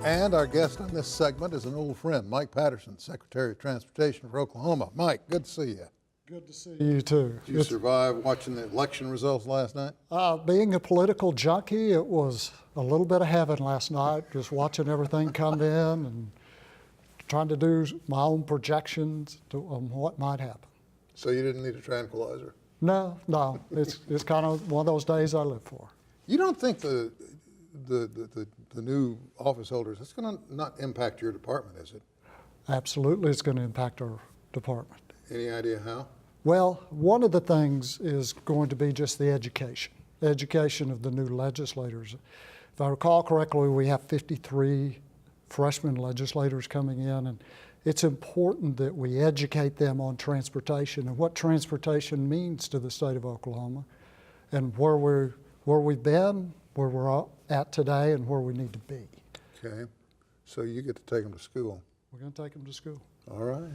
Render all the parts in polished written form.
And our guest on this segment is an old friend, Mike Patterson, Secretary of Transportation for Oklahoma. Mike, good to see you. Good to see you too. Did you survive watching the election results last night? Being a political junkie, it was a little bit of heaven last night, just watching everything come in and trying to do my own projections on what might happen. So you didn't need a tranquilizer? No, it's kind of one of those days I live for. You don't think the new office holders, it's going to not impact your department, is it? Absolutely, it's going to impact our department. Any idea how? Well, one of the things is going to be just the education of the new legislators. If I recall correctly, we have 53 freshman legislators coming in, and it's important that we educate them on transportation and what transportation means to the state of Oklahoma, and where we've been, where we're at today, and where we need to be. Okay, so you get to take them to school. We're going to take them to school. All right.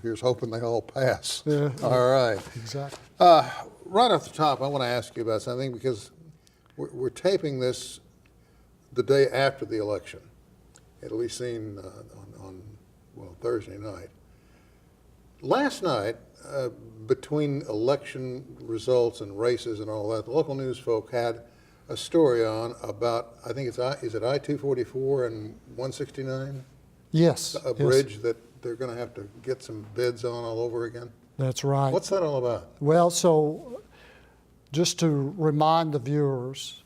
Here's hoping they all pass. Yeah, all right. Exactly. Right off the top, I want to ask you about something because we're taping this the day after the election. It'll be seen on Thursday night. Last night, between election results and races and all that, the local news folk had a story on about, I think is it I-244 and 169? Yes. A bridge that they're going to have to get some bids on all over again? That's right. What's that all about? Well, so just to remind the viewers,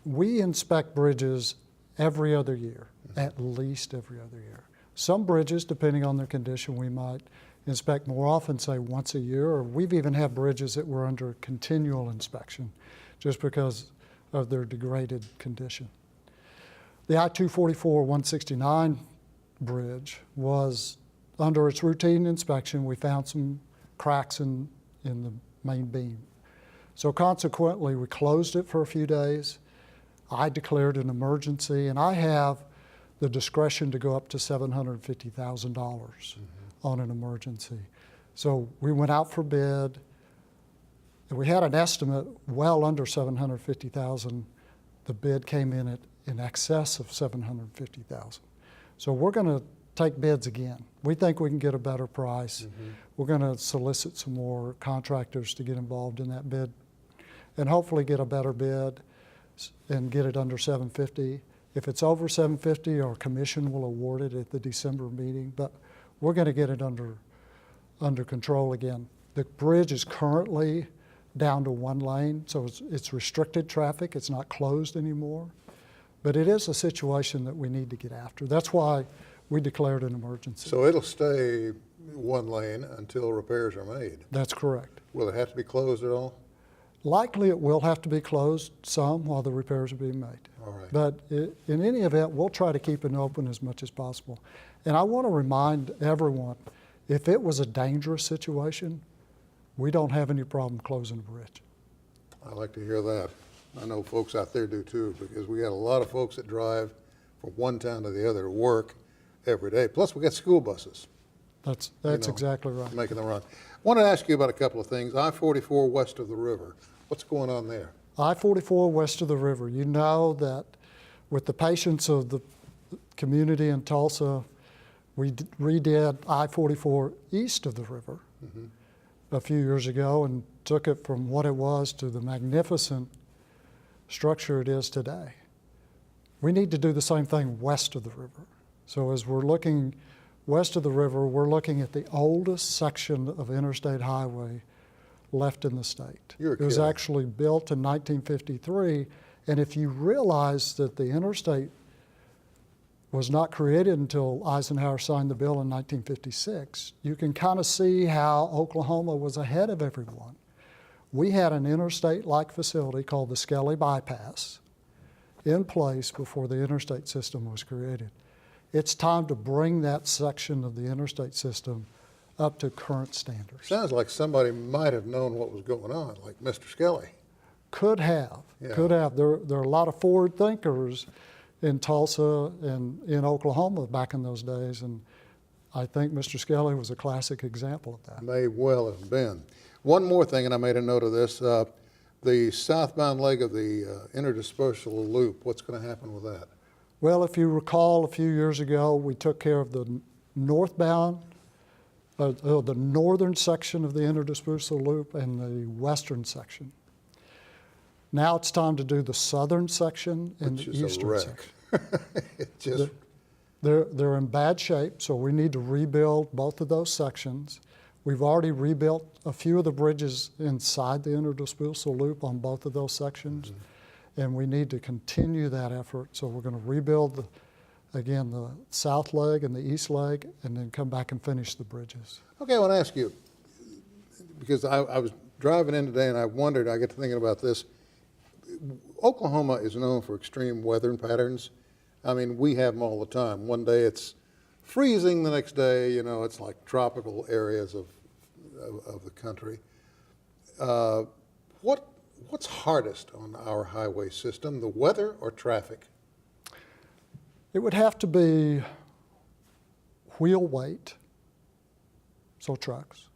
we inspect bridges every other year, at least every other year. Some bridges, depending on their condition, we might inspect more often, say once a year, or we've even had bridges that were under continual inspection just because of their degraded condition. The I-244-169 bridge was under its routine inspection. We found some cracks in the main beam. So consequently, we closed it for a few days. I declared an emergency, and I have the discretion to go up to $750,000 on an emergency. So we went out for bid, and we had an estimate well under $750,000. The bid came in in excess of $750,000. So we're going to take bids again. We think we can get a better price. We're going to solicit some more contractors to get involved in that bid and hopefully get a better bid and get it under $750,000. If it's over $750,000, our commission will award it at the December meeting, but we're going to get it under control again. The bridge is currently down to one lane, so it's restricted traffic. It's not closed anymore, but it is a situation that we need to get after. That's why we declared an emergency. So it'll stay one lane until repairs are made? That's correct. Will it have to be closed at all? Likely it will have to be closed some while the repairs are being made. All right. But in any event, we'll try to keep it open as much as possible. And I want to remind everyone, if it was a dangerous situation, we don't have any problem closing the bridge. I like to hear that. I know folks out there do too, because we got a lot of folks that drive from one town to the other to work every day. Plus we got school buses. That's exactly right. Making the run. I want to ask you about a couple of things. I-44 west of the river. What's going on there? I-44 west of the river. You know that with the patience of the community in Tulsa, we redid I-44 east of the river a few years ago and took it from what it was to the magnificent structure it is today. We need to do the same thing west of the river. So as we're looking west of the river, we're looking at the oldest section of interstate highway left in the state. You're It was kidding. actually built in 1953, and if you realize that the interstate was not created until Eisenhower signed the bill in 1956, you can kind of see how Oklahoma was ahead of everyone. We had an interstate-like facility called the Skelly Bypass in place before the interstate system was created. It's time to bring that section of the interstate system up to current standards. Sounds like somebody might have known what was going on, like Mr. Skelly. Could have. Yeah. There are a lot of forward thinkers in Tulsa and in Oklahoma back in those days, and I think Mr. Skelly was a classic example of that. May well have been. One more thing, and I made a note of this, the southbound leg of the interdispersal loop, what's going to happen with that? Well, if you recall, a few years ago, we took care of the northbound, the northern section of the interdispersal loop and the western section. Now it's time to do the southern section and Which the is a eastern wreck. section. It just, They're in bad shape, so we need to rebuild both of those sections. We've already rebuilt a few of the bridges inside the interdispersal loop on both of those sections, and we need to continue that effort. So we're going to rebuild, again, the south leg and the east leg, and then come back and finish the bridges. okay, I want to ask you, because I was driving in today and I wondered, I get to thinking about this. Oklahoma is known for extreme weather patterns. I mean, we have them all the time. One day it's freezing, the next day, you know, it's like tropical areas of the country. What's hardest on our highway system, the weather or traffic? It would have to be wheel weight, so trucks.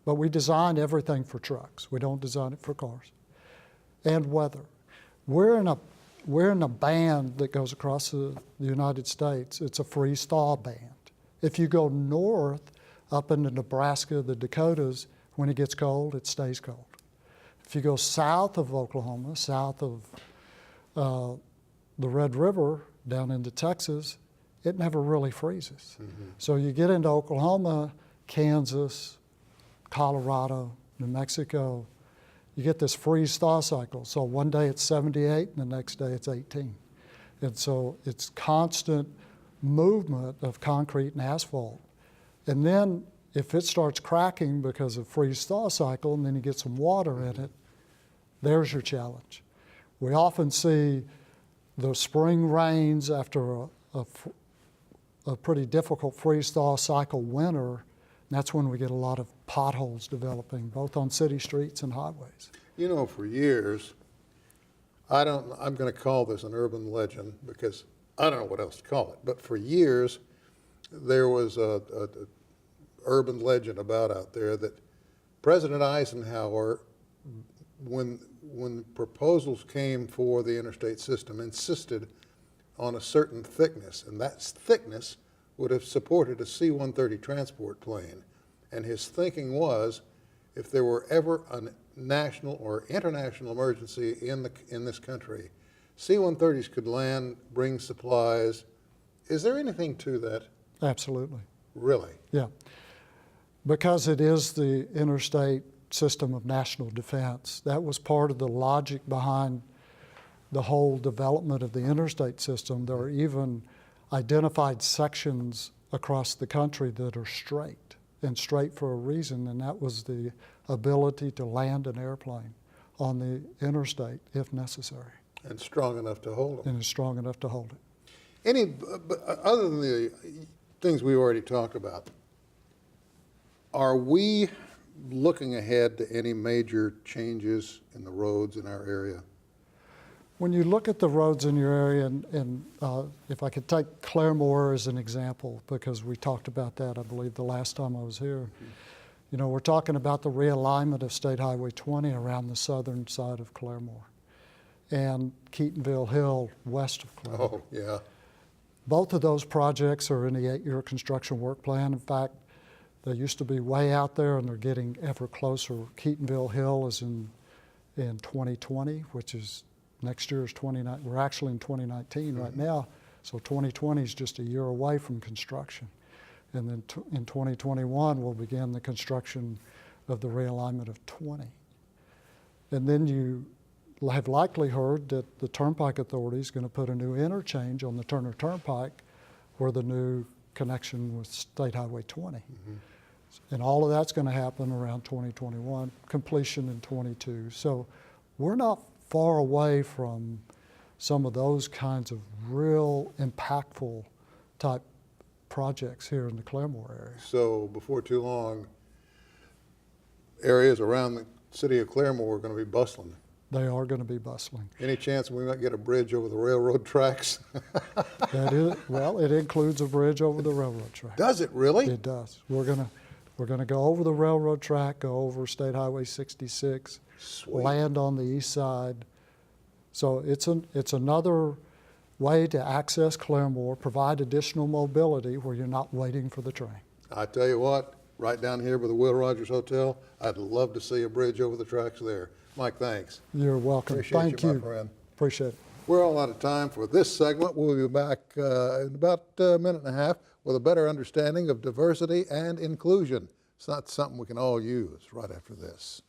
But we design everything for trucks. We don't design it for cars. And weather. We're in a band that goes across the United States. It's a freeze-thaw band. If you go north, up into Nebraska, the Dakotas, when it gets cold, it stays cold. If you go south of Oklahoma, south of the Red River, down into Texas, it never really freezes. So you get into Oklahoma, Kansas, Colorado, New Mexico, you get this freeze-thaw cycle. So one day it's 78 and the next day it's 18. And so it's constant movement of concrete and asphalt. And then if it starts cracking because of freeze-thaw cycle and then you get some water in it, there's your challenge. We often see the spring rains after a pretty difficult freeze-thaw cycle winter. And that's when we get a lot of potholes developing, both on city streets and highways. You know, for years, I'm going to call this an urban legend because I don't know what else to call it, but for years, there was a urban legend about out there that President Eisenhower, when proposals came for the interstate system, insisted on a certain thickness, and that thickness would have supported a C-130 transport plane. And his thinking was, if there were ever a national or international emergency in this country, C-130s could land, bring supplies. Is there anything to that? Absolutely. Really? Yeah. Because it is the interstate system of national defense. That was part of the logic behind the whole development of the interstate system. There are even identified sections across the country that are straight, and straight for a reason, and that was the ability to land an airplane on the interstate if necessary. And strong enough to hold them. And is strong enough to hold it. Other than the things we already talked about, are we looking ahead to any major changes in the roads in our area? When you look at the roads in your area, and if I could take Claremore as an example, because we talked about that, I believe, the last time I was here. You know, we're talking about the realignment of State Highway 20 around the southern side of Claremore and Keatonville Hill west of Claremore. Oh, yeah. Both of those projects are in the 8-year construction work plan. In fact, they used to be way out there and they're getting ever closer. Keatonville Hill is in 2020, which is next year is 2019. We're actually in 2019 right now, so 2020 is just a year away from construction. And then in 2021, we'll begin the construction of the realignment of 20. And then you have likely heard that the Turnpike Authority is going to put a new interchange on the Turner Turnpike where the new connection with State Highway 20. And all of that's going to happen around 2021, completion in 22. So we're not far away from some of those kinds of real impactful type projects here in the Claremore area. So before too long, areas around the city of Claremore are going to be bustling. They are going to be bustling. Any chance we might get a bridge over the railroad tracks? That is, well, it includes a bridge over the railroad track. Does it really? It does. We're gonna go over the railroad track, go over State Highway 66, Sweet. land on the east side. So it's another way to access Claremore, provide additional mobility where you're not waiting for the train. I tell you what, right down here by the Will Rogers Hotel, I'd love to see a bridge over the tracks there. Mike, thanks. You're welcome. Appreciate Thank you, you. my friend. Appreciate it. We're all out of time for this segment. We'll be back in about a minute and a half with a better understanding of diversity and inclusion. It's not something we can all use right after this.